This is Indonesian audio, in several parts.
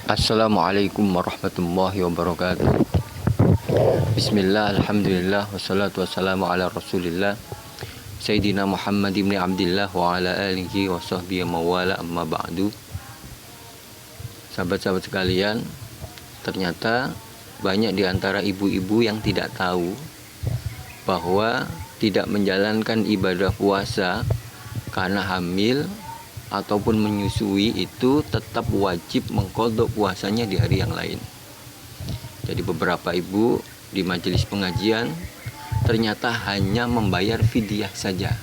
Assalamualaikum warahmatullahi wabarakatuh. Bismillah, alhamdulillah, wassalatu wassalamu ala rasulillah Sayyidina Muhammad ibn Abdillah wa ala alihi wa sahbihi mawala amma ba'du. Sahabat-sahabat sekalian, ternyata banyak di antara ibu-ibu yang tidak tahu bahwa tidak menjalankan ibadah puasa karena hamil ataupun menyusui itu tetap wajib mengqadha puasanya di hari yang lain. Jadi beberapa ibu di majelis pengajian ternyata hanya membayar fidyah saja.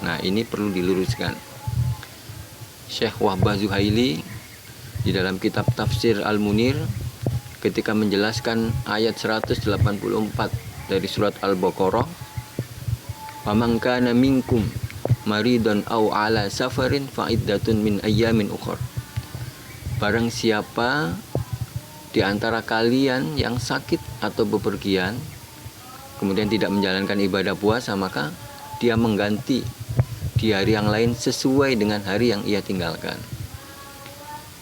Nah, ini perlu diluruskan. Syekh Wahbah Zuhaili di dalam kitab Tafsir Al-Munir ketika menjelaskan ayat 184 dari surat Al-Baqarah, "Faman kana minkum maridun aw ala safarin fa'iddatun min ayyamin ukhra." Barang siapa di antara kalian yang sakit atau bepergian kemudian tidak menjalankan ibadah puasa, maka dia mengganti di hari yang lain sesuai dengan hari yang ia tinggalkan.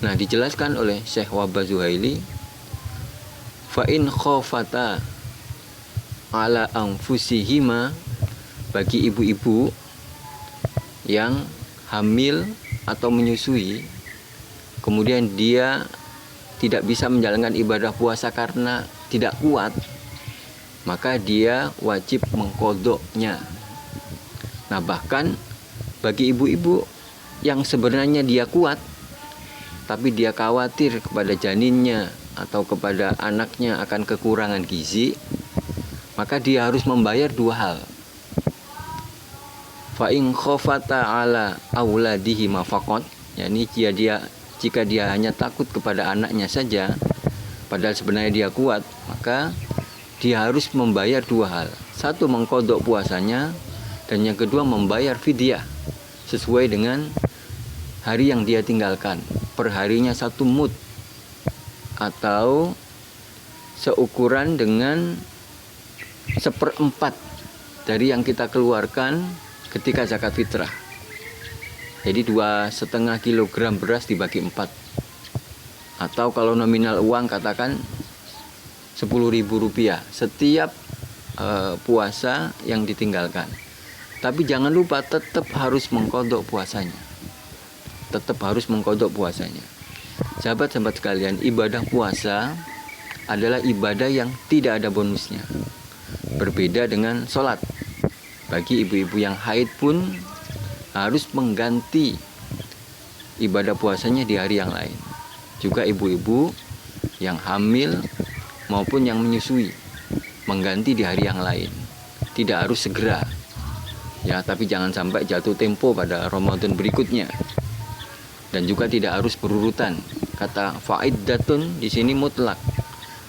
Nah, dijelaskan oleh Syekh Wahbah Zuhaili, fa in khafata ala anfusihima, bagi ibu-ibu yang hamil atau menyusui kemudian dia tidak bisa menjalankan ibadah puasa karena tidak kuat, maka dia wajib mengqadhanya. Nah, bahkan bagi ibu-ibu yang sebenarnya dia kuat tapi dia khawatir kepada janinnya atau kepada anaknya akan kekurangan gizi, maka dia harus membayar dua hal. Fa in khafata ala auladihi mafaqat, yakni jika dia hanya takut kepada anaknya saja padahal sebenarnya dia kuat, maka dia harus membayar dua hal. Satu, mengqadha puasanya, dan yang kedua membayar fidyah sesuai dengan hari yang dia tinggalkan. Perharinya 1 mud atau seukuran dengan 1/4 dari yang kita keluarkan ketika zakat fitrah. Jadi 2,5 kilogram beras dibagi 4, atau kalau nominal uang katakan 10.000 rupiah setiap puasa yang ditinggalkan. Tapi jangan lupa tetap harus mengqadha puasanya. Sahabat-sahabat sekalian, ibadah puasa adalah ibadah yang tidak ada bonusnya. Berbeda dengan sholat. Bagi ibu-ibu yang haid pun harus mengganti ibadah puasanya di hari yang lain. Juga ibu-ibu yang hamil maupun yang menyusui mengganti di hari yang lain. Tidak harus segera, ya, tapi jangan sampai jatuh tempo pada Ramadan berikutnya. Dan juga tidak harus berurutan. Kata fa'iddatun di sini mutlak,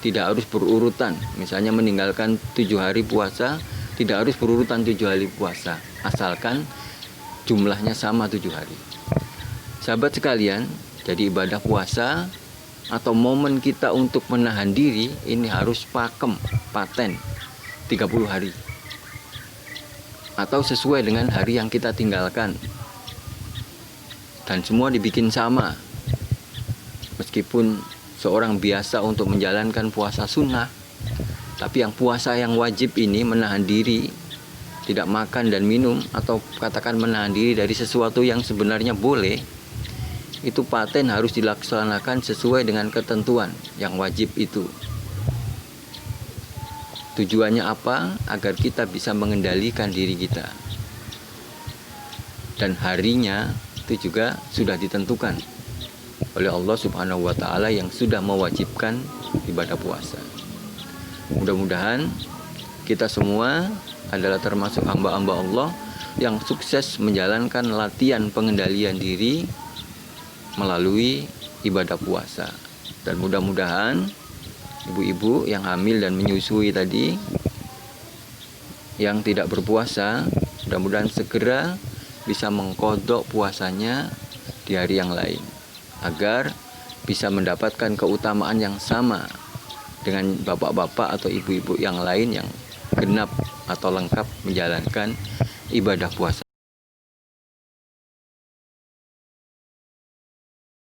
tidak harus berurutan. Misalnya meninggalkan 7 hari puasa, tidak harus berurutan 7 hari puasa, asalkan jumlahnya sama 7 hari. Sahabat sekalian, jadi ibadah puasa atau momen kita untuk menahan diri ini harus paten 30 hari atau sesuai dengan hari yang kita tinggalkan, dan semua dibikin sama. Meskipun seorang biasa untuk menjalankan puasa sunnah, tapi yang puasa yang wajib ini menahan diri, tidak makan dan minum, atau katakan menahan diri dari sesuatu yang sebenarnya boleh, itu paten harus dilaksanakan sesuai dengan ketentuan yang wajib itu. Tujuannya apa? Agar kita bisa mengendalikan diri kita. Dan harinya itu juga sudah ditentukan oleh Allah Subhanahu wa Ta'ala yang sudah mewajibkan ibadah puasa. Mudah-mudahan kita semua adalah termasuk hamba-hamba Allah yang sukses menjalankan latihan pengendalian diri melalui ibadah puasa. Dan mudah-mudahan ibu-ibu yang hamil dan menyusui tadi yang tidak berpuasa, mudah-mudahan segera bisa mengqadha puasanya di hari yang lain, agar bisa mendapatkan keutamaan yang sama dengan bapak-bapak atau ibu-ibu yang lain yang genap atau lengkap menjalankan ibadah puasa.